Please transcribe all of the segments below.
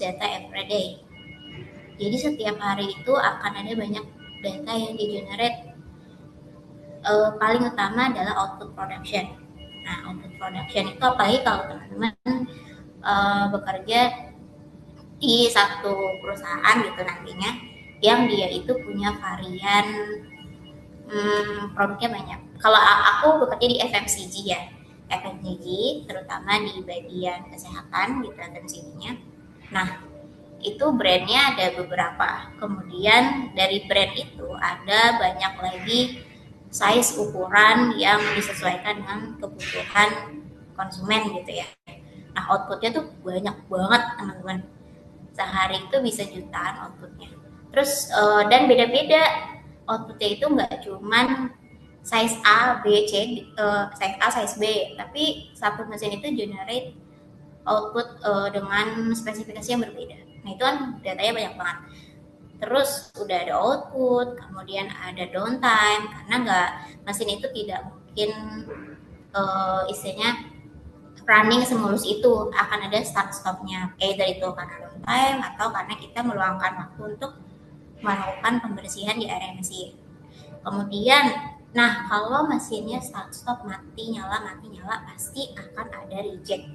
data every day. Jadi setiap hari itu akan ada banyak data yang di-generate. Paling utama adalah output production. Nah, output production itu apalagi kalau teman-teman bekerja di satu perusahaan gitu nantinya, yang dia itu punya varian produknya banyak. Kalau aku bekerja di FMCG ya, FMCG terutama di bagian kesehatan gitu FMCG-nya. Nah, itu brandnya ada beberapa. Kemudian dari brand itu ada banyak lagi size ukuran yang disesuaikan dengan kebutuhan konsumen gitu ya. Nah, outputnya tuh banyak banget teman-teman. Sehari itu bisa jutaan outputnya. Terus dan beda-beda outputnya itu nggak cuman size A, B, C, size A, size B, tapi satu mesin itu generate output dengan spesifikasi yang berbeda. Nah, itu kan datanya banyak banget. Terus udah ada output, kemudian ada downtime, karena nggak, mesin itu tidak mungkin istilahnya running semulus itu, akan ada start stopnya, either itu karena downtime atau karena kita meluangkan waktu untuk melakukan pembersihan di area mesin. Kemudian, nah kalau mesinnya start stop mati nyala pasti akan ada reject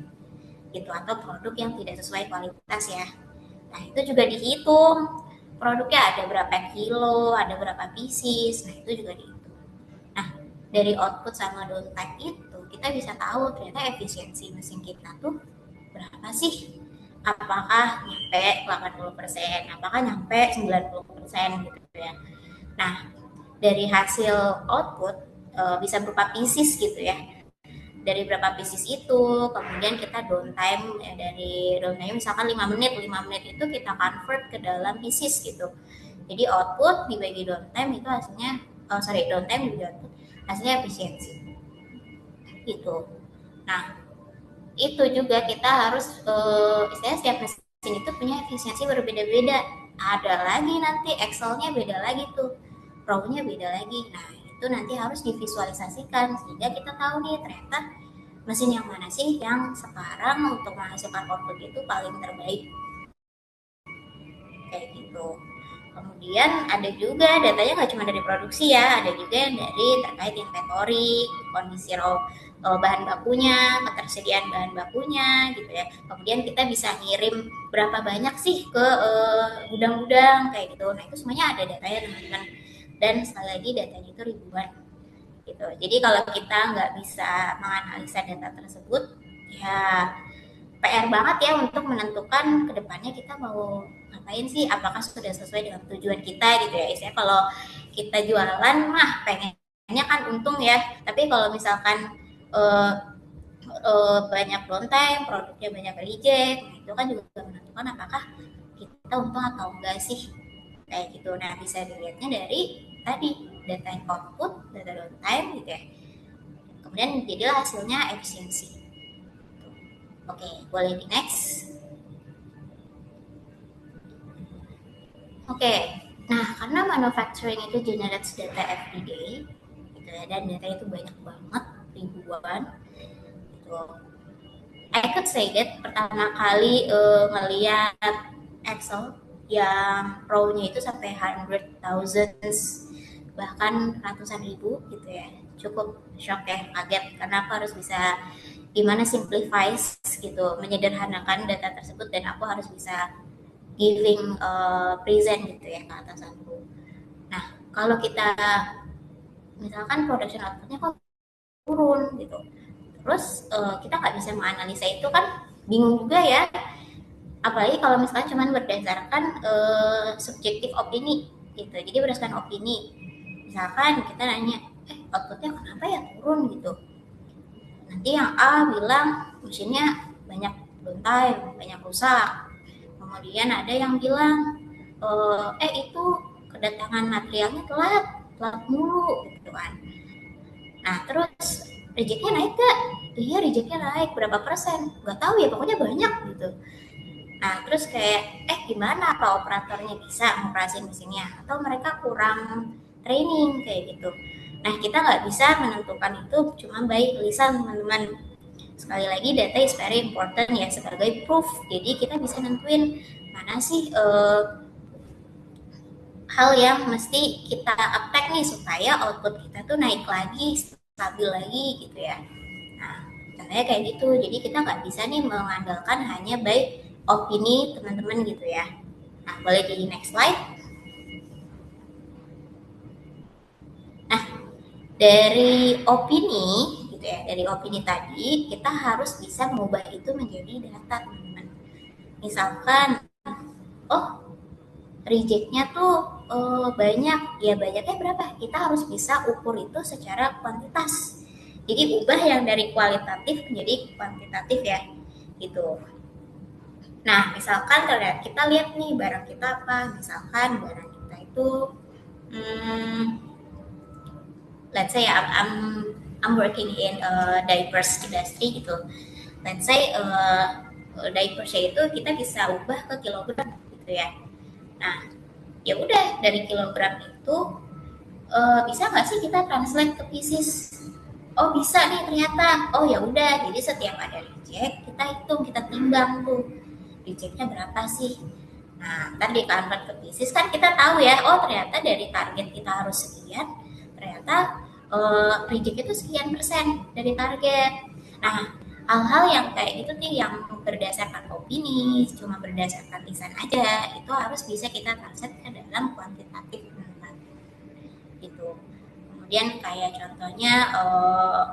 gitu, atau produk yang tidak sesuai kualitas ya. Nah, itu juga dihitung. Produknya ada berapa kilo, ada berapa pieces, nah itu juga dihitung. Nah, dari output sama downtime itu kita bisa tahu ternyata efisiensi mesin kita tuh berapa sih. Apakah nyampe 80%, apakah nyampe 90% gitu ya. Nah, dari hasil output bisa berupa pieces gitu ya. Dari berapa pieces itu, kemudian kita downtime ya, dari downtime misalkan 5 menit itu kita convert ke dalam pieces gitu. Jadi output dibagi downtime itu hasilnya downtime dibagi output hasilnya efisiensi gitu. Nah, itu juga kita harus istilahnya setiap mesin itu punya efisiensi berbeda-beda. Ada lagi nanti Excel-nya beda lagi tuh, Raw-nya beda lagi. Nah, itu nanti harus divisualisasikan sehingga kita tahu nih ternyata mesin yang mana sih yang sekarang untuk menghasilkan output itu paling terbaik, kayak gitu. Kemudian ada juga datanya nggak cuma dari produksi ya, ada juga yang dari terkait inventory, kondisi bahan bakunya, ketersediaan bahan bakunya gitu ya. Kemudian kita bisa ngirim berapa banyak sih ke gudang-gudang kayak gitu. Nah, itu semuanya ada datanya teman-teman. Dan sekali lagi datanya itu ribuan gitu. Jadi kalau kita nggak bisa menganalisa data tersebut, ya PR banget ya untuk menentukan kedepannya kita mau ngapain sih, apakah sudah sesuai dengan tujuan kita gitu ya. Istilahnya kalau kita jualan mah pengennya kan untung ya, tapi kalau misalkan banyak downtime, produknya banyak reject, nah itu kan juga menentukan apakah kita untung atau enggak sih, kayak gitu. Nah, bisa dilihatnya dari tadi data output, data downtime gitu ya. Kemudian jadilah hasilnya efisiensi. Oke, boleh di next. Oke, nah karena manufacturing itu generates data every day, gitu ya, dan data itu banyak banget, ribuan, gitu. I could say that pertama kali ngeliat Excel yang raw-nya itu sampai hundred thousands, bahkan ratusan ribu gitu ya, cukup shock ya, kaget karena aku harus bisa gimana simplifies gitu, menyederhanakan data tersebut, dan aku harus bisa giving present gitu ya ke atasanku. Nah, kalau kita misalkan production outputnya kok turun gitu, terus kita nggak bisa menganalisa itu kan bingung juga ya. Apalagi kalau misalkan cuma berdasarkan subjektif opini gitu. Jadi berdasarkan opini, misalkan kita nanya, outputnya kenapa ya turun gitu. Nanti yang A bilang mesinnya banyak downtime, banyak rusak. Kemudian ada yang bilang itu kedatangan materialnya telat mulu gitu kan. Nah, terus rejectnya naik gak? Iya, rejectnya naik berapa persen? Gak tahu ya, pokoknya banyak gitu. Nah, terus kayak gimana, apa operatornya bisa ngoperasin mesinnya atau mereka kurang training kayak gitu. Nah, kita nggak bisa menentukan itu cuma by lisan teman-teman. sekali lagi data is very important ya sebagai proof. Jadi kita bisa nentuin mana sih hal yang mesti kita uptake nih supaya output kita tuh naik lagi, stabil lagi gitu ya. Nah, contohnya kayak gitu. Jadi kita nggak bisa nih mengandalkan hanya by opini teman-teman gitu ya. Nah, boleh di next slide. Nah, dari opini gitu ya, dari opini tadi kita harus bisa mengubah itu menjadi data teman-teman. Misalkan, oh rejectnya tuh banyak, ya banyaknya berapa? Kita harus bisa ukur itu secara kuantitas. Jadi ubah yang dari kualitatif menjadi kuantitatif ya, gitu. Nah, misalkan kita lihat nih barang kita apa, misalkan barang kita itu, let's say I'm working in a diapers industry gitu. Let's say diapersnya itu kita bisa ubah ke kilogram gitu ya. Nah, ya udah dari kilogram itu bisa nggak sih kita translate ke pieces? Oh bisa nih ternyata. Oh ya udah. Jadi setiap ada reject kita hitung, kita timbang tuh rejectnya berapa sih. Nah ntar di convert ke pieces kan kita tahu ya. Oh ternyata dari target kita harus sekian. Ternyata reject itu sekian persen dari target. Nah hal-hal yang kayak gitu nih yang berdasarkan opini, cuma berdasarkan lisan aja, itu harus bisa kita translate ke dalam kuantitatif gitu. Kemudian kayak contohnya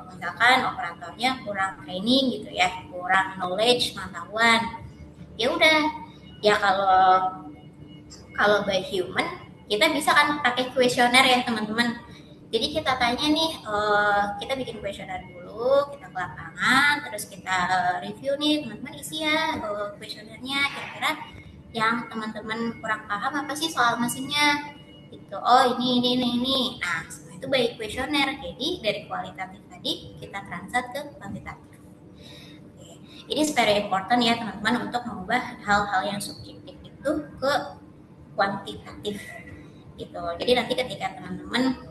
misalkan operatornya kurang training gitu ya, kurang knowledge, pengetahuan. Ya udah, ya kalau kalau by human kita bisa kan pakai kuesioner ya teman-teman. Jadi kita tanya nih, kita bikin kuesioner dulu, kita ke lapangan, terus kita review nih teman-teman isi ya kuesionernya, kira-kira yang teman-teman kurang paham apa sih soal mesinnya gitu. Oh ini. Nah itu by kuesioner. Jadi dari kualitatif tadi kita translate ke kuantitatif. Oke. Ini very important ya teman-teman untuk mengubah hal-hal yang subjektif itu ke kuantitatif gitu. Jadi nanti ketika teman-teman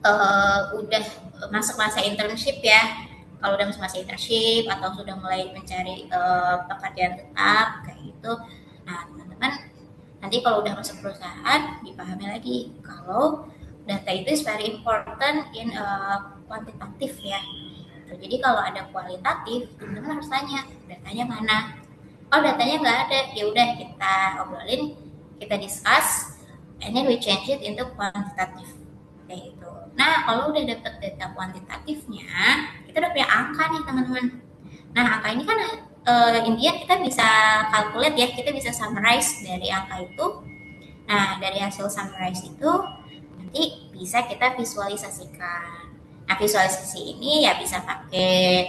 udah masuk masa internship ya, kalau udah masuk masa internship atau sudah mulai mencari pekerjaan tetap kayak gitu, nah teman-teman nanti kalau udah masuk perusahaan dipahami lagi kalau data itu is very important in kuantitatif ya. Jadi kalau ada kualitatif teman-teman harus tanya datanya mana. Oh datanya nggak ada, ya udah kita obrolin, kita discuss, and then we change it into kuantitatif kayak gitu. Nah kalau udah dapet data kuantitatifnya, kita udah punya angka nih teman-teman. Nah angka ini kan intinya kita bisa calculate ya, kita bisa summarize dari angka itu. Nah dari hasil summarize itu nanti bisa kita visualisasikan. Nah visualisasi ini ya bisa pakai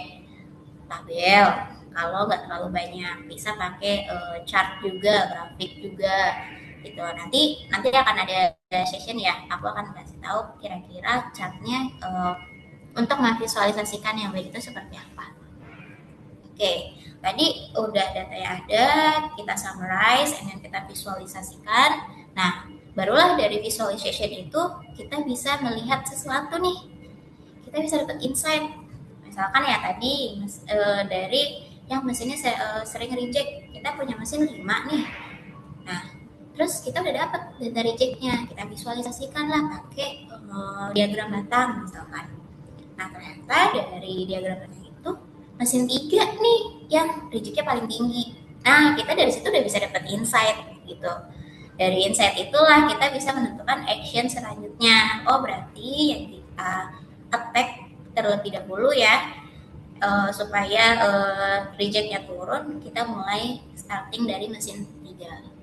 tabel, kalau nggak terlalu banyak bisa pakai chart juga, grafik juga gitu. Nanti akan ada session ya, aku akan kasih tahu kira-kira chartnya untuk memvisualisasikan yang baik itu seperti apa. Oke, tadi udah data yang ada, kita summarize, and then kita visualisasikan. Nah, barulah dari visualization itu kita bisa melihat sesuatu nih. Kita bisa dapat insight. Misalkan ya tadi dari yang mesinnya sering reject, kita punya mesin 5 nih. Nah, terus kita udah dapat data rejectnya, kita visualisasikan lah pakai diagram batang misalkan. Nah, ternyata dari diagram batang itu mesin 3 nih yang rejectnya paling tinggi. Nah, kita dari situ udah bisa dapat insight gitu. Dari insight itulah kita bisa menentukan action selanjutnya. Oh, berarti yang kita attack terlebih dahulu ya, supaya rejectnya turun, kita mulai starting dari mesin 3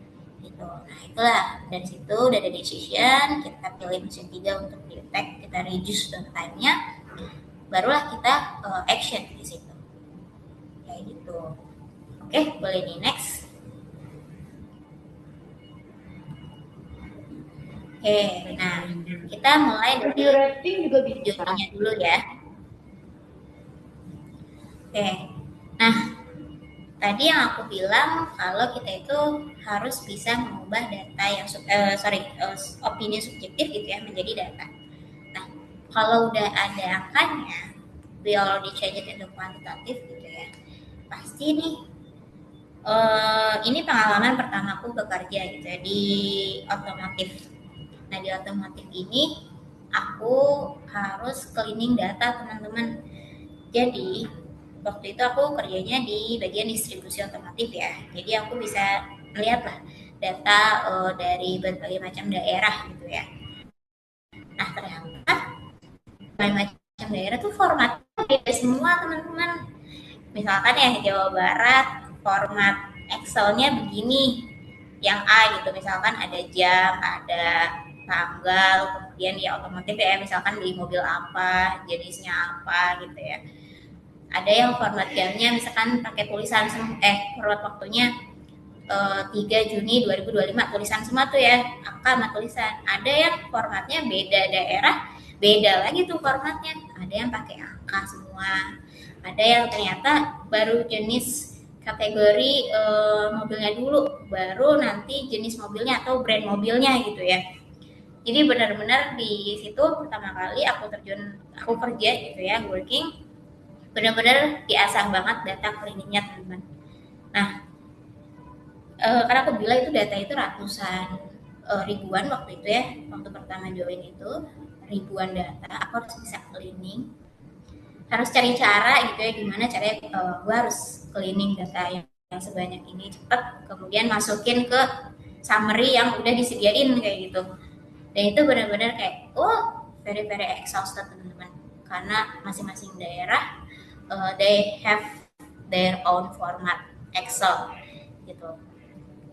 gitu. Nah itulah dari situ udah ada decision, kita pilih mesin 3 untuk di attack, kita reduce downtime-nya, barulah kita action di situ kayak gitu. Oke, boleh di next. Oke, nah kita mulai dari videonya dulu ya. Oke, nah tadi yang aku bilang kalau kita itu harus bisa mengubah data yang opini subjektif gitu ya menjadi data. Nah, kalau udah ada angkanya, we already change it into kuantitatif gitu ya. Pasti nih ini pengalaman pertamaku bekerja gitu ya di otomotif. Nah di otomotif ini aku harus cleaning data teman-teman. Jadi waktu itu aku kerjanya di bagian distribusi otomotif ya. Jadi aku bisa melihat lah data dari berbagai macam daerah gitu ya. Nah ternyata berbagai macam daerah tuh formatnya beda semua teman-teman. Misalkan ya Jawa Barat format Excel-nya begini, yang A gitu, misalkan ada jam, ada tanggal, kemudian ya otomotif ya, misalkan di mobil apa, jenisnya apa gitu ya. Ada yang format jamnya misalkan pakai tulisan format waktunya 3 Juni 2025 tulisan semua tuh ya, angka sama tulisan. Ada yang formatnya beda daerah, beda lagi tuh formatnya. Ada yang pakai angka semua. Ada yang ternyata baru jenis kategori mobilnya dulu, baru nanti jenis mobilnya atau brand mobilnya gitu ya. Jadi benar-benar di situ pertama kali aku kerja gitu ya, working, benar-benar diasah banget data cleaningnya teman-teman. Nah, karena aku bilang itu data itu ratusan ribuan waktu itu ya, waktu pertama join itu ribuan data, aku harus bisa cleaning, harus cari cara gitu ya, gimana caranya gue harus cleaning data yang sebanyak ini cepat, kemudian masukin ke summary yang udah disediain kayak gitu. Dan itu benar-benar kayak very very exhausted teman-teman, karena masing-masing daerah they have their own format Excel gitu.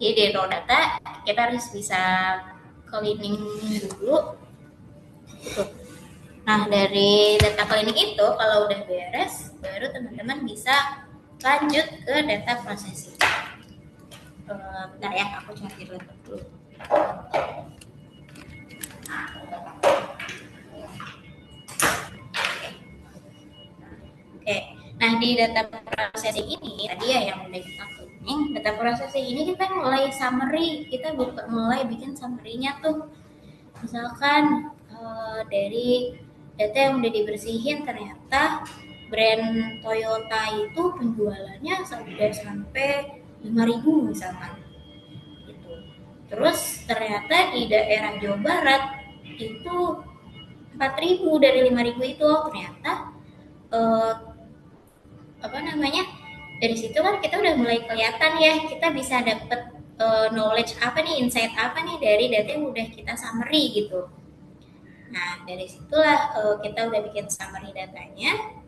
Jadi dari raw data kita harus bisa cleaning dulu gitu. Nah dari data cleaning itu kalau udah beres, baru teman-teman bisa lanjut ke data processing. Bentar ya, aku cari laptop dulu. Oke, nah di data processing ini tadi ya yang udah kita cleaning, data processing ini kita mulai summary, kita mulai bikin summary-nya tuh. Misalkan dari data yang udah dibersihin ternyata brand Toyota itu penjualannya sudah sampai 5.000 misalkan gitu. Terus ternyata di daerah Jawa Barat itu 4.000 dari 5.000 itu ternyata dari situ kan kita udah mulai kelihatan ya, kita bisa dapet knowledge apa nih, insight apa nih dari data yang udah kita summary gitu. Nah dari situlah kita udah bikin summary datanya,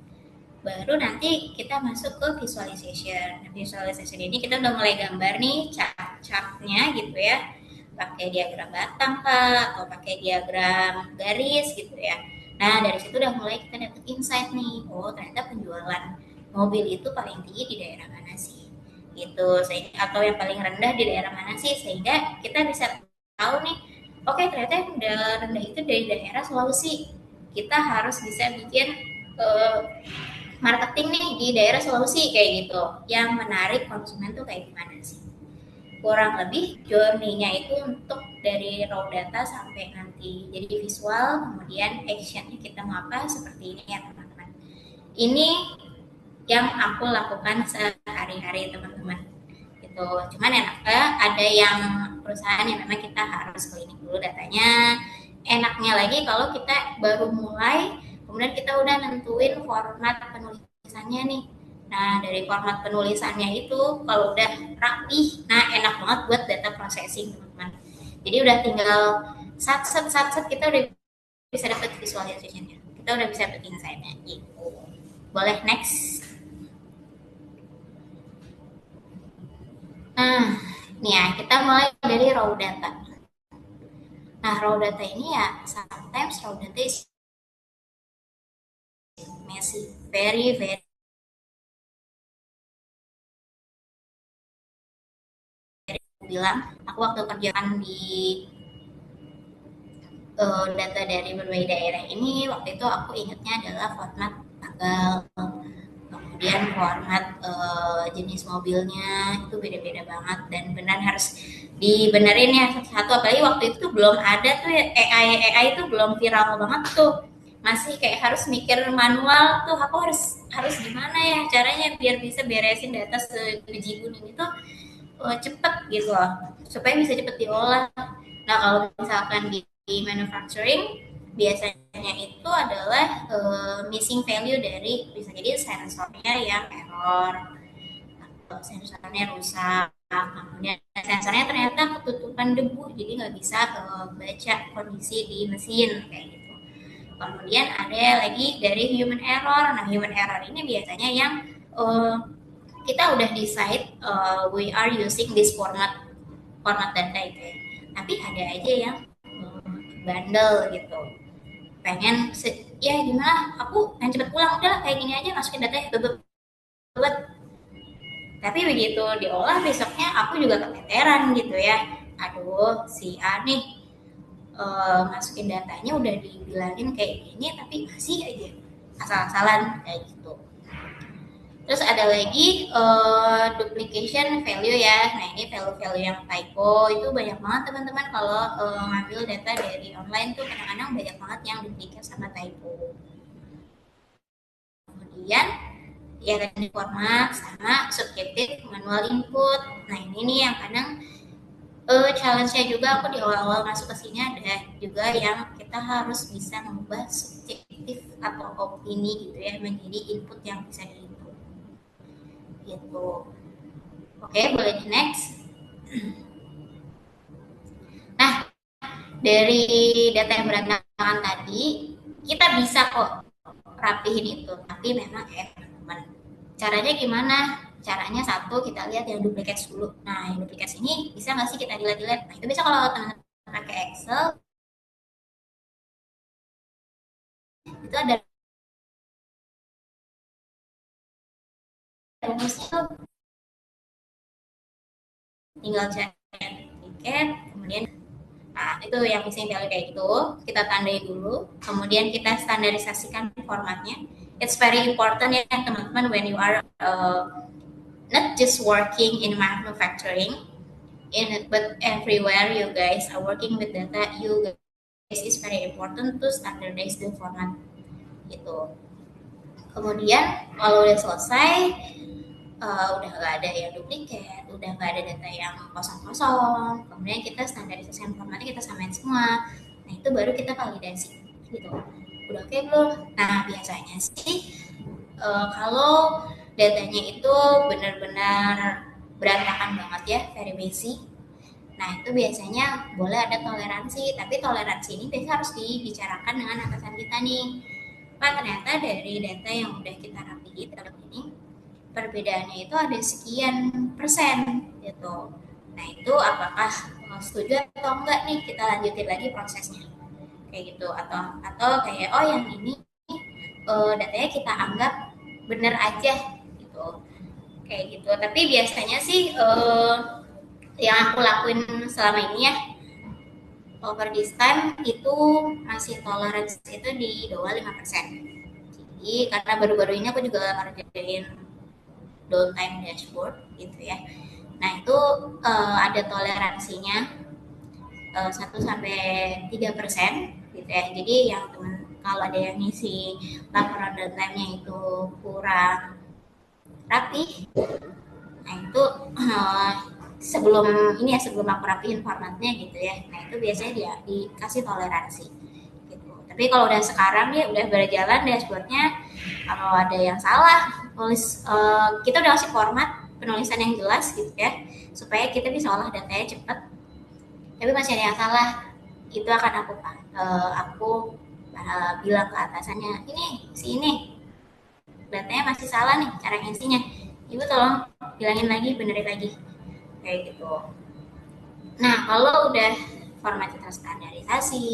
baru nanti kita masuk ke visualization. Nah, visualization ini kita udah mulai gambar nih chart-chartnya gitu ya, pakai diagram batang kah, atau pakai diagram garis gitu ya. Nah dari situ udah mulai kita dapet insight nih, ternyata penjualan mobil itu paling tinggi di daerah mana sih gitu, atau yang paling rendah di daerah mana sih, sehingga kita bisa tahu nih, ternyata yang udah rendah itu dari daerah Sulawesi, kita harus bisa bikin marketing nih di daerah Sulawesi kayak gitu, yang menarik konsumen tuh kayak gimana sih. Kurang lebih journey-nya itu untuk dari raw data sampai nanti jadi visual, kemudian action-nya kita mau apa, seperti ini ya teman-teman. Ini yang aku lakukan sehari-hari teman-teman gitu. Cuman enaknya ada yang perusahaan yang memang kita harus cleaning dulu datanya. Enaknya lagi kalau kita baru mulai, kemudian kita udah nentuin format penulisannya nih. Nah dari format penulisannya itu kalau udah rapi, nah enak banget buat data processing teman-teman. Jadi udah tinggal sat-set kita udah bisa dapat visualization-nya, kita udah bisa dapat insight-nya gitu. Boleh next. Nah, nih ya, kita mulai dari raw data. Nah, raw data ini ya, sometimes raw data is messy, very, very bilang, aku waktu kerjaan di data dari berbagai daerah ini, waktu itu aku ingatnya adalah format tanggal, kemudian format jenis mobilnya itu beda-beda banget, dan benar harus dibenerin ya satu-satu. Apalagi waktu itu belum ada tuh ya, AI itu belum viral banget tuh. masih kayak harus mikir manual tuh, aku harus gimana ya caranya biar bisa beresin data sebiji gunung itu cepet gitu loh, supaya bisa cepet diolah. Nah kalau misalkan di manufacturing biasanya itu adalah missing value dari, bisa jadi sensornya yang error, sensornya rusak, kemudian sensornya ternyata ketutupan debu jadi nggak bisa baca kondisi di mesin kayak gitu. Kemudian ada lagi dari human error. Nah human error ini biasanya yang uh, kita udah decide we are using this format data itu ya, tapi ada aja yang bandel gitu, pengen ya gimana, aku pengen cepet pulang, udah kayak gini aja masukin datanya bebet. Tapi begitu diolah besoknya aku juga keteteran gitu ya, aduh si A nih masukin datanya udah dibilangin kayak gini tapi masih aja asal-asalan kayak gitu. Terus ada lagi duplication value ya. Nah ini value-value yang typo itu banyak banget teman-teman, kalau ngambil data dari online tuh kadang-kadang banyak banget yang duplicate sama typo. Kemudian ya tadi format sama subjektif manual input. Nah ini nih yang kadang challenge-nya juga aku di awal-awal masuk ke sini ada juga yang kita harus bisa mengubah subjektif atau opini gitu ya menjadi input yang bisa di-input gitu. Oke, boleh di next. Nah, dari data yang berantakan tadi, kita bisa kok rapihin itu. Tapi memang teman-teman. Caranya gimana? Caranya satu, kita lihat yang duplikat dulu. Nah, yang duplikat ini bisa nggak sih kita delete-delete? Nah, itu bisa kalau teman-teman pakai Excel, itu ada rumusnya tuh, tinggal cek tiket, kemudian nah, itu yang missing value kayak gitu, kita tandai dulu, kemudian kita standarisasikan formatnya. It's very important ya teman-teman when you are not just working in manufacturing, but everywhere you guys are working with data, you guys is very important to standardize the format gitu. Kemudian kalau udah selesai, udah nggak ada yang duplikat, udah nggak ada data yang kosong-kosong, kemudian kita standarisasi formatnya kita samain semua. Nah itu baru kita validasi gitu. Udah oke belum? Nah biasanya sih kalau datanya itu benar-benar berantakan banget ya, very messy. Nah itu biasanya boleh ada toleransi, tapi toleransi ini biasanya harus dibicarakan dengan atasan kita nih. Pak ternyata dari data yang udah kita rapiin ini perbedaannya itu ada sekian persen gitu. Nah itu apakah setuju atau enggak nih kita lanjutin lagi prosesnya kayak gitu, atau kayak oh yang ini datanya kita anggap bener aja gitu kayak gitu. Tapi biasanya sih yang aku lakuin selama ini ya, over this time itu masih toleransi itu di bawah 5%. Jadi karena baru-baru ini aku juga ngerjain downtime dashboard gitu ya. Nah itu ada toleransinya 1-3% gitu ya. Jadi yang teman kalau ada yang ngisi laporan downtime-nya itu kurang rapi, nah itu sebelum ini ya, sebelum aku rapiin formatnya gitu ya, nah itu biasanya dia dikasih toleransi gitu. Tapi kalau udah sekarang dia udah berjalan dashboardnya, kalau ada yang salah kita udah kasih format penulisan yang jelas gitu ya, supaya kita bisa olah datanya cepet, tapi masih ada yang salah, itu akan aku bilang ke atasannya, ini datanya masih salah nih cara ngisinya, ibu tolong bilangin lagi, benerin lagi kayak gitu. Nah kalau udah formatnya terstandarisasi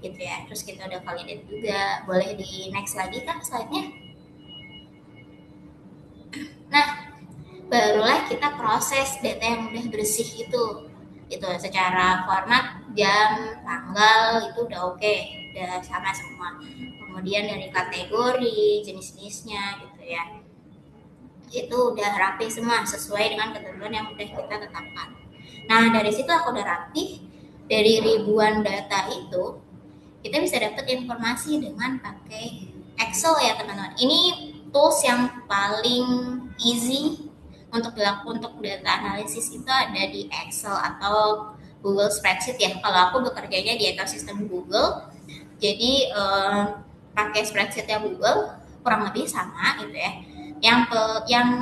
gitu ya, terus kita udah validate juga, boleh di next lagi kan slide-nya. Nah barulah kita proses data yang udah bersih itu secara format, jam, tanggal itu udah oke, udah sama semua. Kemudian dari kategori, jenis-jenisnya gitu ya, itu udah rapi semua sesuai dengan ketentuan yang udah kita tetapkan. Nah dari situ aku udah rapi, dari ribuan data itu kita bisa dapat informasi dengan pakai Excel ya teman-teman. Ini tools yang paling easy untuk dilakukan untuk data analisis itu ada di Excel atau Google Spreadsheet ya. Kalau aku bekerjanya di ekosistem Google, jadi pakai spreadsheetnya Google kurang lebih sama gitu ya. Yang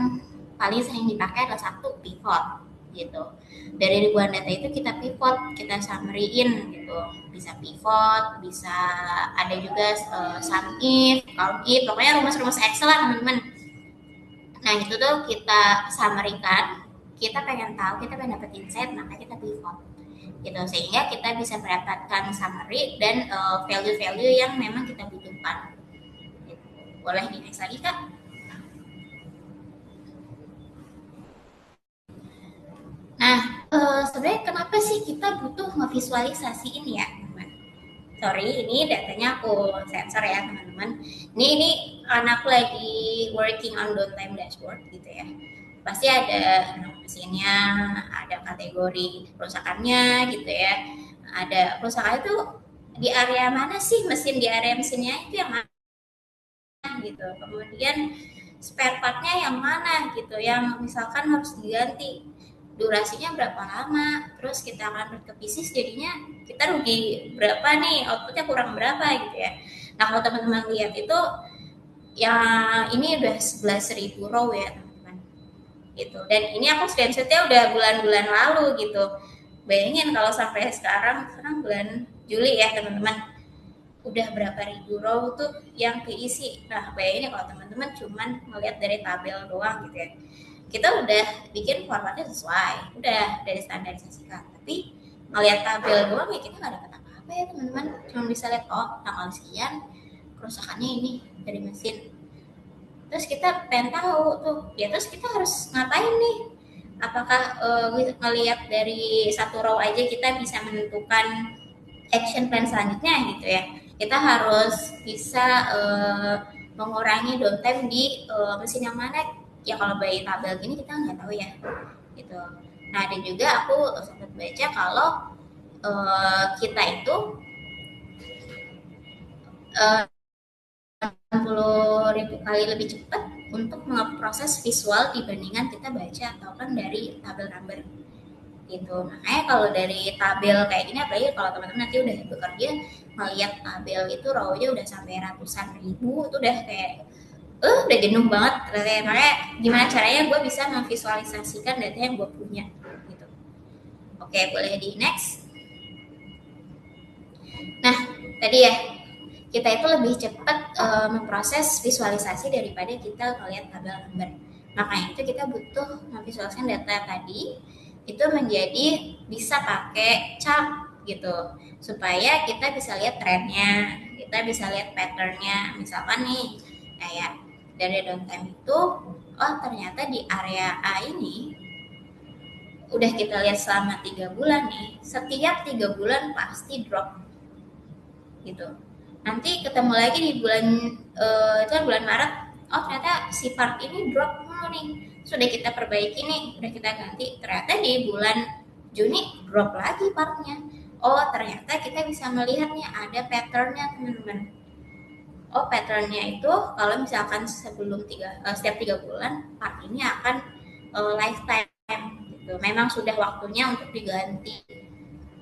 paling sering dipakai adalah satu pivot gitu. Dari ribuan data itu kita pivot, kita summary-in gitu. Bisa pivot, bisa ada juga sum if, count if, pokoknya rumus-rumus Excel lah teman-teman. Nah itu tuh kita summary-kan, kita pengen tahu, kita pengen dapat insight, maka kita pivot gitu, sehingga kita bisa mendapatkan summary dan value-value yang memang kita butuhkan gitu. Boleh di next lagi Kak? Nah sebenarnya kenapa sih kita butuh ngevisualisasi ini ya teman-teman? Sorry, ini datanya aku sensor ya teman-teman. Ini anakku lagi working on downtime dashboard gitu ya. Pasti ada nama mesinnya, ada kategori kerusakannya gitu ya. Ada kerusakan itu di area mana sih, mesin di area mesinnya itu yang mana gitu. Kemudian spare partnya yang mana gitu, yang misalkan harus diganti, durasinya berapa lama, terus kita akan ke pieces, jadinya kita rugi berapa nih, outputnya kurang berapa gitu ya. Nah kalau teman-teman lihat itu ya ini udah 11.000 row ya teman-teman gitu, dan ini aku screenshotnya udah bulan-bulan lalu gitu. Bayangin kalau sampai sekarang bulan Juli ya teman-teman, udah berapa ribu row tuh yang keisi. Nah bayangin kalau teman-teman cuman ngeliat dari tabel doang gitu ya, kita udah bikin formatnya sesuai, udah dari standarisasikan, tapi ngeliat tabel doang ya kita nggak dapat apa-apa ya teman-teman. Cuma bisa lihat oh tanggal sekian kerusakannya ini dari mesin, terus kita pengen tahu tuh ya, terus kita harus ngapain nih? Apakah ngelihat dari satu row aja kita bisa menentukan action plan selanjutnya gitu ya? Kita harus bisa mengurangi downtime di mesin yang mana ya. Kalau by tabel gini kita nggak tahu ya gitu. Nah dan juga aku sempat baca kalau kita itu 60.000 kali lebih cepat untuk memproses visual dibandingkan kita baca atau kan dari tabel number gitu. Makanya kalau dari tabel kayak gini, apalagi kalau teman-teman nanti udah bekerja melihat tabel itu row-nya udah sampai ratusan ribu, itu udah kayak udah jenuh banget. Makanya gimana caranya gue bisa memvisualisasikan data yang gue punya gitu. Oke, boleh di next. Nah tadi ya, kita itu lebih cepat memproses visualisasi daripada kita melihat tabel number. Makanya itu kita butuh memvisualisasikan data tadi itu menjadi bisa pakai chart gitu, supaya kita bisa lihat trennya, kita bisa lihat patternnya. Misalkan nih kayak dari downtime itu, oh ternyata di area A ini udah kita lihat selama 3 bulan nih, setiap 3 bulan pasti drop gitu. Nanti ketemu lagi di bulan itu kan bulan Maret, oh ternyata si part ini drop mulu nih, sudah kita perbaiki nih, udah kita ganti, ternyata di bulan Juni drop lagi partnya. Oh ternyata kita bisa melihat nih ada patternnya teman-teman. Oh patternnya itu kalau misalkan setiap 3 bulan part ini akan lifetime gitu, memang sudah waktunya untuk diganti.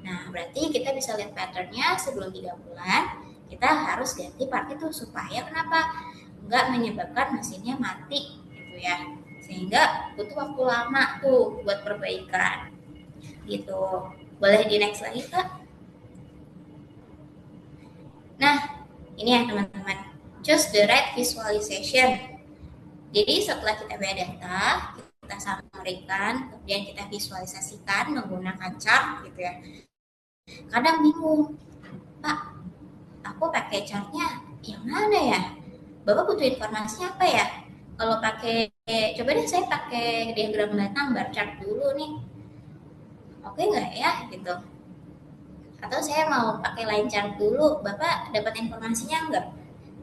Nah berarti kita bisa lihat patternnya sebelum 3 bulan kita harus ganti part itu, supaya kenapa? Nggak menyebabkan mesinnya mati gitu ya, sehingga butuh waktu lama tuh buat perbaikan gitu. Boleh di next lagi Kak? Nah ini ya teman-teman, choose the right visualization. Jadi setelah kita punya data, kita sampaikan, kemudian kita visualisasikan menggunakan chart gitu ya. Kadang bingung, Pak aku pakai chartnya yang mana ya? Bapak butuh informasinya apa ya? Kalau pakai, coba deh saya pakai diagram datang bar chart dulu nih. Oke nggak ya gitu? Atau saya mau pakai line chart dulu, Bapak dapat informasinya nggak?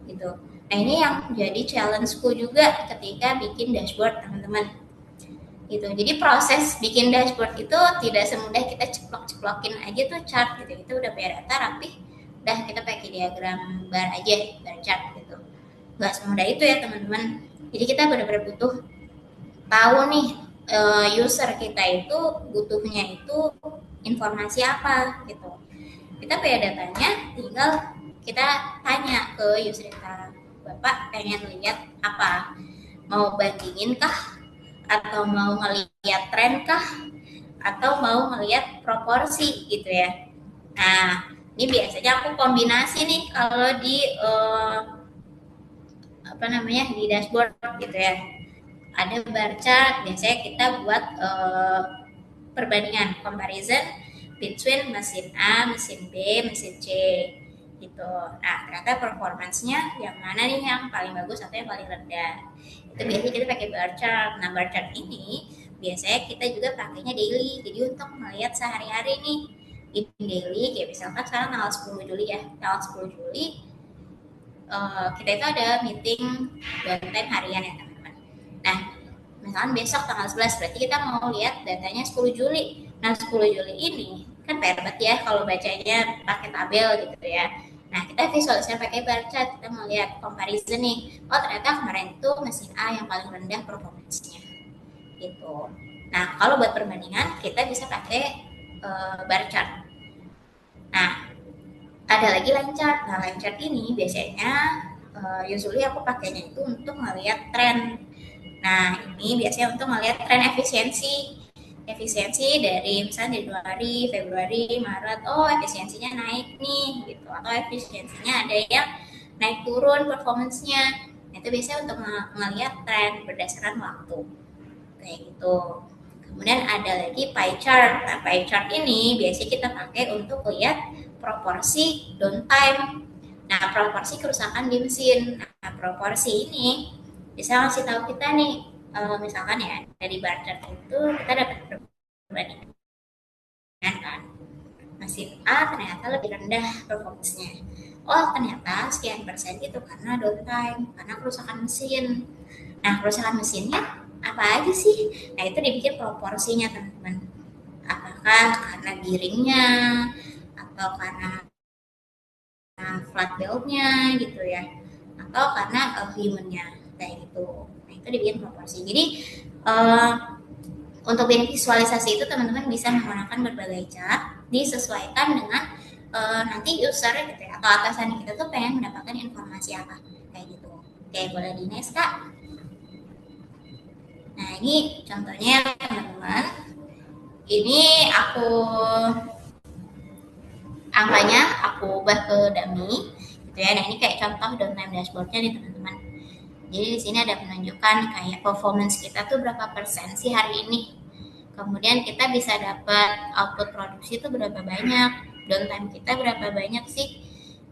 Gitu. Nah ini yang jadi challenge-ku juga ketika bikin dashboard teman-teman. Gitu. Jadi proses bikin dashboard itu tidak semudah kita ceplok-ceplokin aja tuh chart gitu. Itu udah punya data rapih, udah kita pakai diagram bar aja, bar chart gitu. Nggak semudah itu ya teman-teman. Jadi kita benar-benar butuh tahu nih user kita itu butuhnya itu informasi apa gitu. Kita punya datanya, tinggal kita tanya ke user kita, Bapak pengen lihat apa? Mau bandingin kah? Atau mau ngelihat tren kah? Atau mau ngelihat proporsi gitu ya. Nah, ini biasanya aku kombinasi nih kalau di di dashboard gitu ya. Ada bar chart, biasanya kita buat perbandingan comparison between mesin A, mesin B, mesin C gitu. Nah, ternyata performance-nya yang mana nih yang paling bagus atau yang paling rendah. Itu biasanya kita pakai bar chart. Nah, bar chart ini biasanya kita juga pakainya daily. Jadi untuk melihat sehari-hari nih in daily, kayak misalkan sekarang tanggal 10 Juli ya. Tanggal 10 Juli kita itu ada meeting downtime harian ya teman-teman. Nah, misalkan besok tanggal 11 berarti kita mau lihat datanya 10 Juli. Nah, 10 Juli ini kan PR banget ya kalau bacanya pakai tabel gitu ya. Nah, kita visualisasi pakai bar chart, kita mau lihat comparison nih. Oh, ternyata kemarin itu mesin A yang paling rendah performance-nya. Gitu. Nah, kalau buat perbandingan kita bisa pakai bar chart. Nah, ada lagi line chart. Nah, line chart ini biasanya usually aku pakainya itu untuk melihat tren. Nah, ini biasanya untuk melihat tren efisiensi dari misalnya Januari, Februari, Maret, oh efisiensinya naik nih gitu, atau efisiensinya ada yang naik turun performance-nya. Nah, itu biasanya untuk melihat tren berdasarkan waktu kayak gitu. Kemudian ada lagi pie chart. Nah, pie chart ini biasanya kita pakai untuk lihat proporsi downtime. Nah, proporsi kerusakan di mesin. Nah, proporsi ini bisa ngasih tahu kita nih, misalkan ya dari bar chart itu kita dapat perbandingan kan. Mesin A ternyata lebih rendah performance-nya. Oh, ternyata sekian persen itu karena downtime, karena kerusakan mesin. Nah, kerusakan mesinnya apa aja sih? Nah, itu dibikin proporsinya teman-teman. Apakah karena giringnya, atau karena flat belt-nya gitu ya, atau karena human-nya kayak gitu. Nah, itu dibikin proporsi. Jadi untuk bikin visualisasi itu teman-teman bisa menggunakan berbagai chart disesuaikan dengan nanti user gitu ya, atau atasan kita tuh pengen mendapatkan informasi apa kayak gitu. Oke, boleh di next Kak. Nah, ini contohnya teman-teman. Ini angkanya aku ubah ke dummy gitu ya. Nah, ini kayak contoh downtime dashboardnya nih teman-teman. Jadi di sini ada menunjukkan kayak performance kita tuh berapa persen sih hari ini. Kemudian kita bisa dapat output produksi itu berapa banyak, downtime kita berapa banyak sih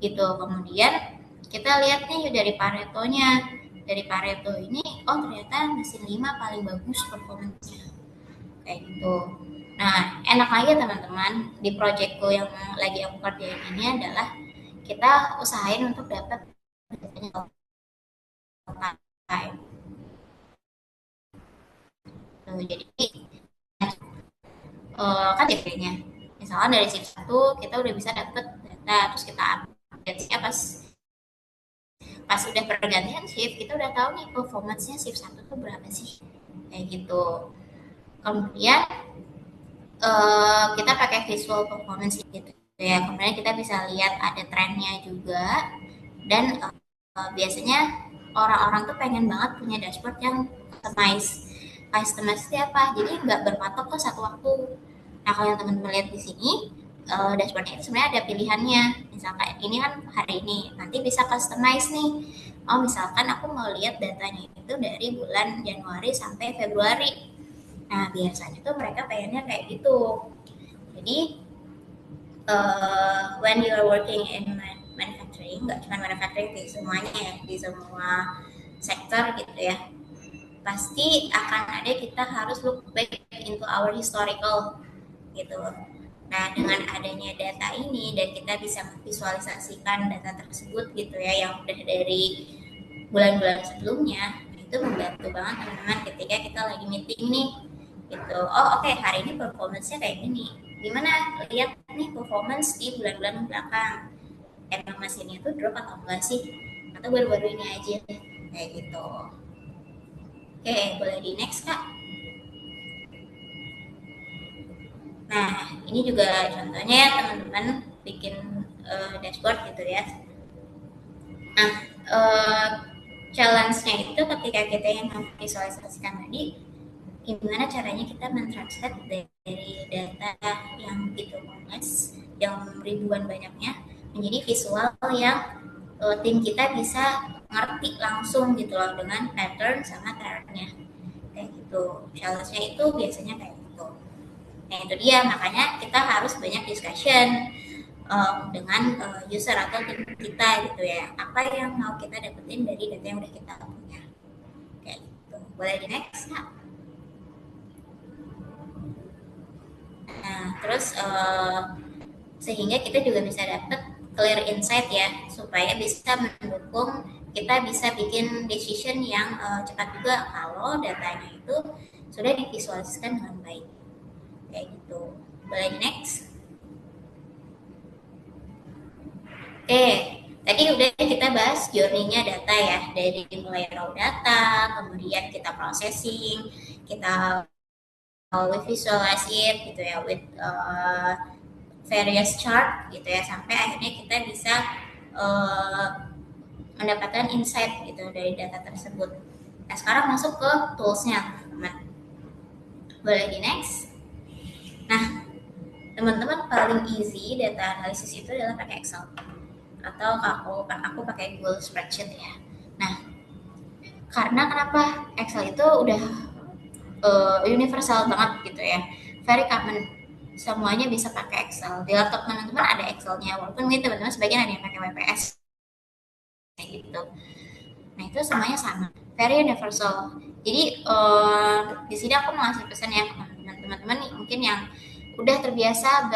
gitu. Kemudian kita lihat nih dari Paretonya. Dari Pareto ini, oh ternyata mesin 5 paling bagus performanya kayak gitu. Nah, enak aja teman-teman, di proyekku yang lagi aku kerjain ini adalah kita usahain untuk dapat datanya time. Jadi kan DP-nya. Misalkan dari shift 1 kita udah bisa dapat data, terus kita update-nya pas udah pergantian shift, kita udah tahu nih performance-nya shift 1 tuh berapa sih. Kayak gitu. Kemudian kita pakai visual performance gitu ya. Kemudian kita bisa lihat ada trennya juga. Dan biasanya orang-orang tuh pengen banget punya dashboard yang customize itu apa? Jadi nggak berpatok ke satu waktu. Nah, kalau yang teman-teman lihat di sini, dashboardnya itu sebenarnya ada pilihannya. Misalkan ini kan hari ini, nanti bisa customize nih. Oh, misalkan aku mau lihat datanya itu dari bulan Januari sampai Februari. Nah, biasanya tuh mereka pengennya kayak gitu. Jadi, when you are working in manufacturing, nggak cuma manufacturing di semuanya ya, di semua sektor gitu ya, pasti akan ada kita harus look back into our historical gitu. Nah, dengan adanya data ini dan kita bisa visualisasikan data tersebut gitu ya, yang udah dari bulan-bulan sebelumnya, itu membantu banget teman-teman ketika kita lagi meeting nih gitu. Oh, oke, hari ini performance-nya kayak gini. Gimana lihat nih performance di bulan-bulan belakang. emang mesinnya tuh drop atau enggak sih, atau baru-baru ini aja kayak gitu. Oke, boleh di next kak. Nah, ini juga contohnya ya teman-teman bikin dashboard gitu ya. Nah, challenge-nya itu ketika kita yang memvisualisasikan tadi, gimana caranya kita mentranslate dari data yang gitu kompleks, yang ribuan banyaknya, menjadi visual yang tim kita bisa ngerti langsung gitu loh dengan pattern sama trendnya kayak gitu. Challenge-nya itu biasanya kayak gitu. Nah itu dia, makanya kita harus banyak discussion dengan user atau tim kita gitu ya. Apa yang mau kita dapetin dari data yang udah kita punya. Kayak gitu. Boleh di next ya? Nah, terus sehingga kita juga bisa dapat clear insight ya, supaya bisa mendukung kita bisa bikin decision yang cepat juga kalau datanya itu sudah divisualisasikan dengan baik. Kayak gitu. Boleh di next? Oke, tadi udah kita bahas journey-nya data ya, dari mulai raw data, kemudian kita processing, kita with visualize it gitu ya, with various chart gitu ya, sampai akhirnya kita bisa mendapatkan insight gitu dari data tersebut. Nah sekarang masuk ke tools-nya teman-teman. Boleh di next? Nah teman-teman, paling easy data analisis itu adalah pakai Excel, atau aku pakai Google Spreadsheet ya. Nah karena kenapa Excel itu udah universal banget gitu ya, very common, semuanya bisa pakai Excel. Di laptop teman-teman ada Excelnya, walaupun mungkin teman-teman sebagian ada yang pakai WPS kayak gitu. Nah itu semuanya sama, very universal. Jadi di sini aku mau ngasih pesan ya ke teman-teman nih, mungkin yang udah terbiasa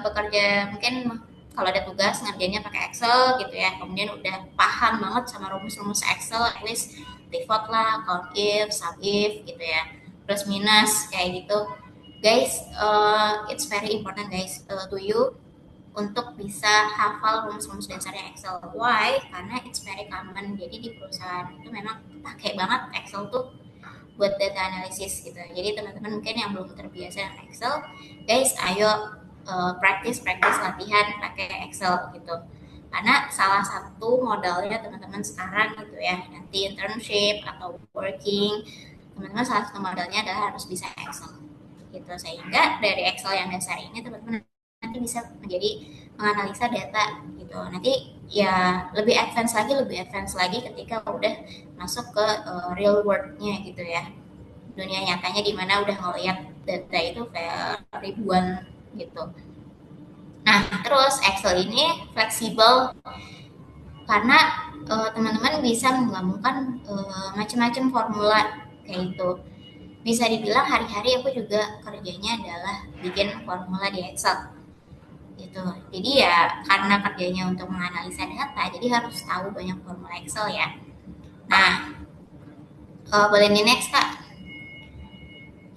bekerja, mungkin kalau ada tugas ngerjainnya pakai Excel gitu ya, kemudian udah paham banget sama rumus-rumus Excel, at least pivot lah, count if, sum if gitu ya, plus minus kayak gitu. Guys, it's very important guys to you untuk bisa hafal rumus-rumus dasarnya Excel. Why? Karena it's very common. Jadi di perusahaan itu memang pakai banget Excel tuh buat data analisis gitu. Jadi teman-teman mungkin yang belum terbiasa dengan Excel, guys, ayo practice latihan pakai Excel gitu. Karena salah satu modalnya teman-teman sekarang gitu ya, nanti internship atau working, teman-teman salah satu modalnya adalah harus bisa Excel gitu. Sehingga dari Excel yang dasar ini teman-teman nanti bisa menjadi menganalisa data gitu. Nanti ya lebih advance lagi ketika udah masuk ke real world-nya gitu ya, dunia nyatanya di mana udah ngeliat data itu kayak ribuan gitu. Nah terus Excel ini fleksibel karena teman-teman bisa menggabungkan macam-macam formula kayak itu. Bisa dibilang hari-hari aku juga kerjanya adalah bikin formula di Excel gitu. Jadi ya karena kerjanya untuk menganalisa data, jadi harus tahu banyak formula Excel ya. Nah, boleh di next kak.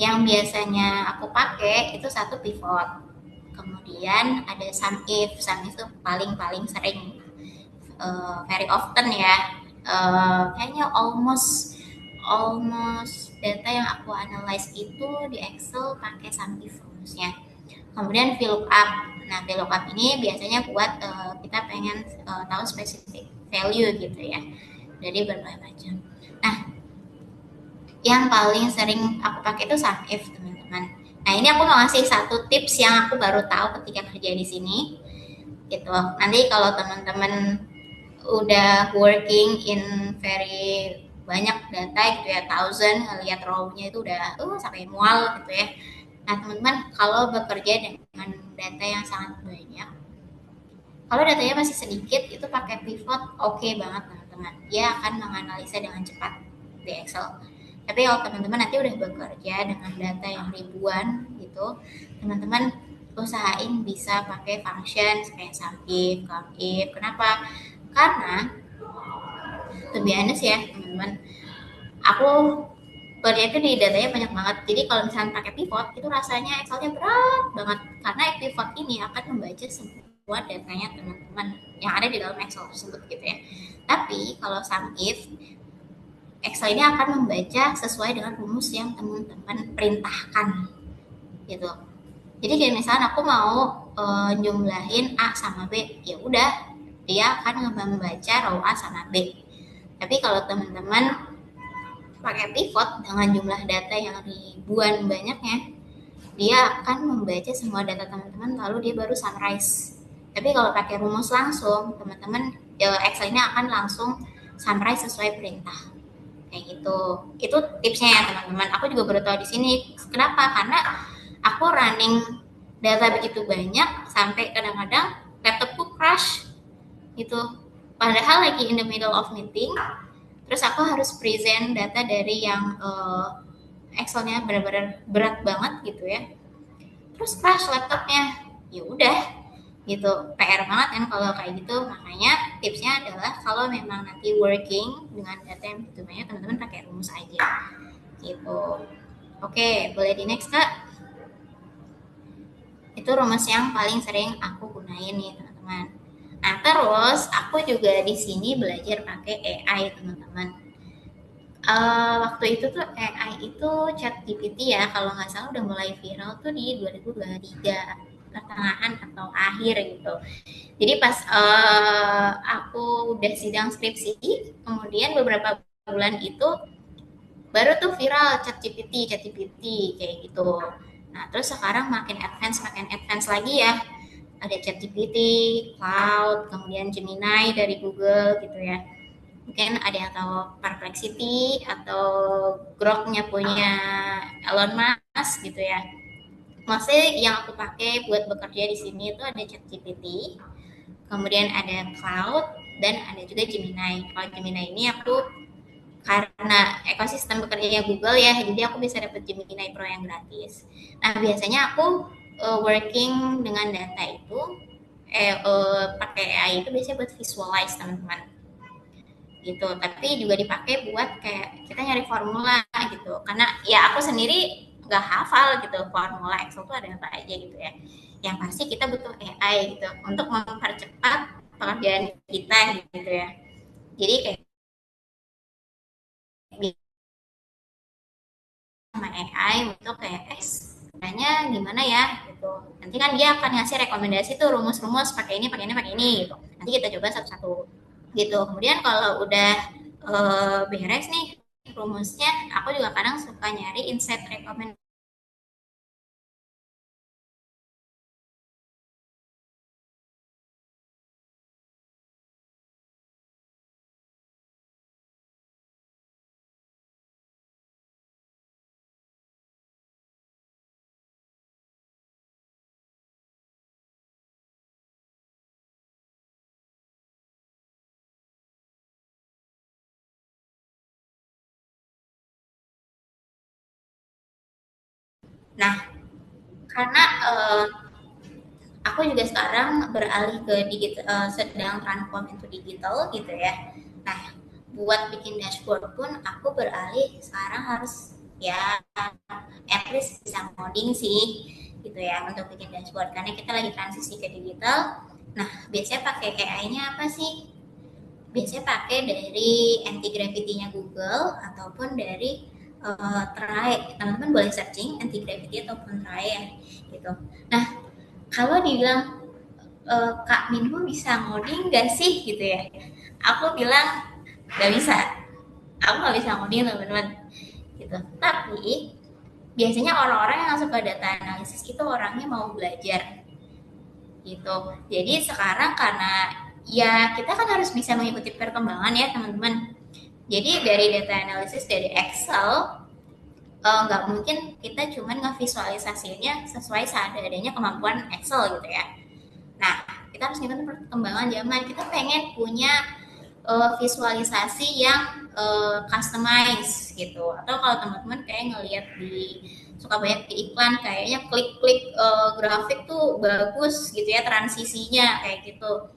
Yang biasanya aku pakai itu satu pivot, kemudian ada sum if itu paling sering, very often ya. Kayaknya almost data yang aku analyze itu di Excel pakai sum if rumusnya. Kemudian VLOOKUP. Nah, VLOOKUP ini biasanya buat kita pengen tahu spesifik value gitu ya, dari berbagai macam. Nah, yang paling sering aku pakai itu sum if teman-teman. Nah, ini aku mau ngasih satu tips yang aku baru tahu ketika kerja di sini gitu. Nanti kalau teman-teman udah working in very banyak data gitu ya, thousand, lihat row-nya itu udah sampai mual gitu ya. Nah teman-teman, kalau bekerja dengan data yang sangat banyak, kalau datanya masih sedikit, itu pakai pivot oke banget teman-teman. Dia akan menganalisa dengan cepat di Excel. Tapi kalau teman-teman nanti udah bekerja dengan data yang ribuan gitu, teman-teman usahain bisa pakai function kayak sum if, count if. Kenapa? Karena to be honest ya teman-teman, aku kerja itu di datanya banyak banget. Jadi kalau misalnya pakai pivot itu rasanya Excelnya berat banget, karena pivot ini akan membaca semua semua datanya teman-teman yang ada di dalam Excel tersebut gitu ya. Tapi kalau sum if, Excel ini akan membaca sesuai dengan rumus yang teman-teman perintahkan gitu. Jadi kayak misalnya aku mau jumlahin A sama B, ya udah dia akan membaca row A sama B. Tapi kalau teman-teman pakai pivot dengan jumlah data yang ribuan banyaknya, dia akan membaca semua data teman-teman lalu dia baru summarize. Tapi kalau pakai rumus langsung, teman-teman Excel ini akan langsung summarize sesuai perintah. Kayak gitu. Itu tipsnya ya teman-teman. Aku juga baru tahu di sini. Kenapa? Karena aku running data begitu banyak sampai kadang-kadang laptopku crash gitu. Padahal lagi in the middle of meeting, terus aku harus present data dari yang Excelnya benar-benar berat banget gitu ya. Terus crash laptopnya. Ya udah, gitu. PR banget kan kalau kayak gitu. Makanya tipsnya adalah kalau memang nanti working dengan data yang begitu banyak, teman-teman pakai rumus aja. Gitu. Oke, boleh di next Kak. Itu rumus yang paling sering aku gunain nih teman-teman. Nah terus aku juga di sini belajar pakai AI teman-teman. Waktu itu tuh AI itu ChatGPT ya, kalau nggak salah udah mulai viral tuh di 2023 pertengahan atau akhir gitu. Jadi pas aku udah sidang skripsi, kemudian beberapa bulan itu baru tuh viral ChatGPT kayak gitu. Nah terus sekarang makin advance lagi ya. Ada ChatGPT, Cloud, kemudian Gemini dari Google gitu ya. Mungkin ada yang tahu Perplexity atau Grok-nya punya Elon Musk gitu ya. Maksudnya yang aku pakai buat bekerja di sini itu ada ChatGPT, kemudian ada Cloud, dan ada juga Gemini. Kalau Gemini ini aku karena ekosistem bekerjanya Google ya, jadi aku bisa dapat Gemini Pro yang gratis. Nah biasanya aku working dengan data itu pakai AI itu biasanya buat visualize teman-teman gitu, tapi juga dipakai buat kayak kita nyari formula gitu, karena ya aku sendiri nggak hafal gitu formula Excel tuh ada apa aja gitu ya. Yang pasti kita butuh AI gitu untuk mempercepat pekerjaan kita gitu ya. Jadi kayak sama AI untuk kayak caranya gimana ya gitu. Nanti kan dia akan ngasih rekomendasi tuh rumus-rumus pakai ini gitu. Nanti kita coba satu-satu gitu. Kemudian kalau udah beres nih rumusnya, aku juga kadang suka nyari insight rekomendasi. Nah, karena aku juga sekarang beralih ke digital, sedang transform into digital gitu ya. Nah, buat bikin dashboard pun aku beralih sekarang harus ya at least bisa coding sih gitu ya untuk bikin dashboard, karena kita lagi transisi ke digital. Nah, biasanya pakai AI-nya apa sih? Biasanya pakai dari anti-gravity-nya Google ataupun dari Try. Teman-teman boleh searching anti-gravity ataupun Try ya gitu. Nah, kalau dibilang Kak Minho bisa ngoding gak sih gitu ya, aku bilang gak bisa, aku gak bisa ngoding teman-teman gitu. Tapi biasanya orang-orang yang suka data analisis itu orangnya mau belajar gitu. Jadi sekarang karena ya kita kan harus bisa mengikuti perkembangan ya teman-teman. Jadi dari data analisis dari Excel nggak mungkin kita cuman ngevisualisasinya sesuai seadanya kemampuan Excel gitu ya. Nah, kita harus ngikutin perkembangan zaman. Kita pengen punya visualisasi yang customize gitu. Atau kalau teman-teman kayak ngelihat di suka banyak di iklan kayaknya klik-klik grafik tuh bagus gitu ya transisinya kayak gitu.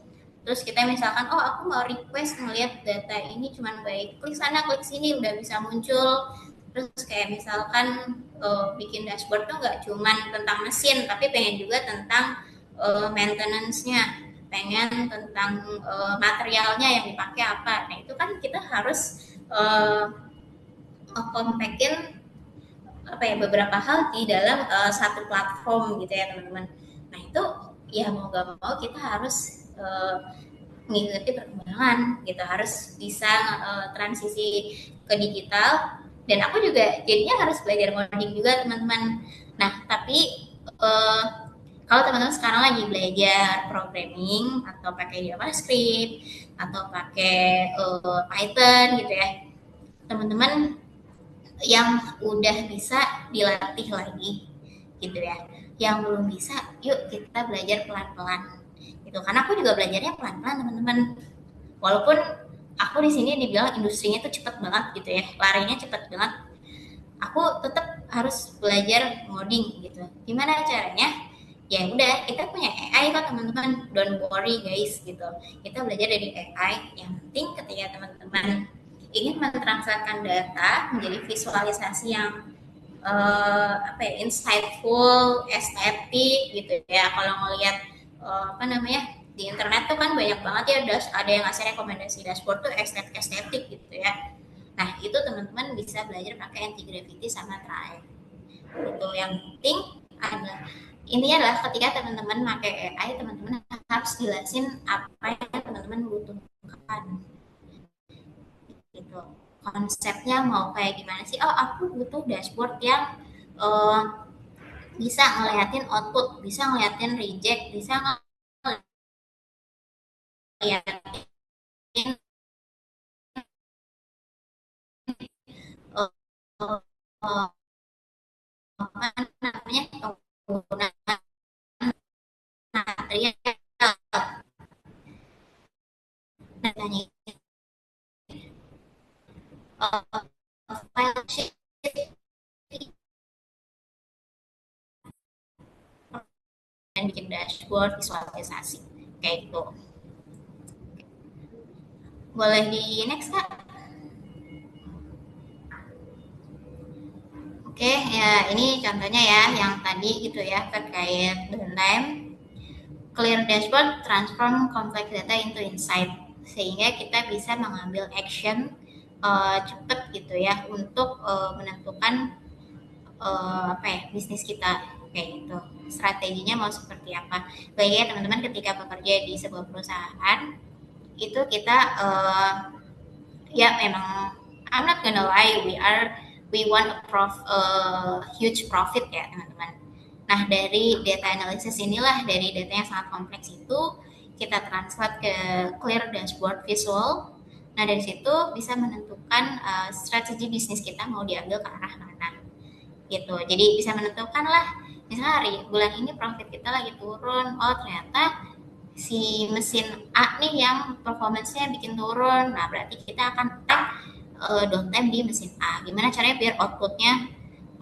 Terus kita misalkan oh aku mau request ngelihat data ini cuman baik klik sana klik sini udah bisa muncul. Terus kayak misalkan bikin dashboard tuh nggak cuman tentang mesin tapi pengen juga tentang maintenance-nya, pengen tentang materialnya yang dipakai apa. Nah itu kan kita harus compact-in apa ya, beberapa hal di dalam satu platform gitu ya teman-teman. Nah itu ya mau gak mau kita harus mengikuti perkembangan gitu, harus bisa transisi ke digital. Dan aku juga jadinya harus belajar coding juga teman-teman. Nah tapi kalau teman-teman sekarang lagi belajar programming atau pakai JavaScript atau pakai Python gitu ya, teman-teman yang udah bisa dilatih lagi gitu ya. Yang belum bisa, yuk kita belajar pelan-pelan gitu. Karena aku juga belajarnya pelan-pelan teman-teman. Walaupun aku di sini dibilang industrinya tuh cepet banget gitu ya, larinya cepet banget. Aku tetap harus belajar ngoding gitu. Gimana caranya? Ya udah, kita punya AI kok teman-teman, don't worry guys gitu. Kita belajar dari AI. Yang penting ketika teman-teman ingin mentranslakan data menjadi visualisasi yang apa ya, insightful, estetik gitu ya. Kalau ngelihat apa namanya, di internet tuh kan banyak banget ya, ada yang ngasih rekomendasi dashboard tuh estetik gitu ya. Nah itu teman-teman bisa belajar pakai anti-gravity sama Thrive. Itu yang penting ada, intinya adalah ketika teman-teman pakai AI, teman-teman harus jelasin apa yang teman-teman butuhkan gitu. Konsepnya mau kayak gimana sih? Oh aku butuh dashboard yang bisa ngeliatin output, bisa ngeliatin reject, bisa ngeliatin uh, uh, apa namanya, penggunaan material datanya, file sheet dan bikin dashboard visualisasi kayak gitu. Boleh di next kak? Oke ya, ini contohnya ya yang tadi gitu ya, terkait downtime. Clear dashboard transform complex data into insight, sehingga kita bisa mengambil action cepat gitu ya untuk menentukan apa ya, bisnis kita kayak gitu, strateginya mau seperti apa. Baiknya teman-teman ketika bekerja di sebuah perusahaan itu kita ya memang, I'm not gonna lie, we want huge profit ya teman-teman. Nah dari data analysis inilah, dari data yang sangat kompleks itu kita translate ke clear dashboard visual. Nah dari situ bisa menentukan strategi bisnis kita mau diambil ke arah mana gitu. Jadi bisa menentukan lah, misalnya hari bulan ini profit kita lagi turun, oh ternyata si mesin A nih yang performance-nya bikin turun. Nah berarti kita akan tag downtime di mesin A. Gimana caranya biar outputnya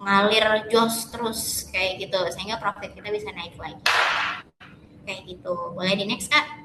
ngalir jos terus kayak gitu, sehingga profit kita bisa naik lagi kayak gitu. Boleh di next kak?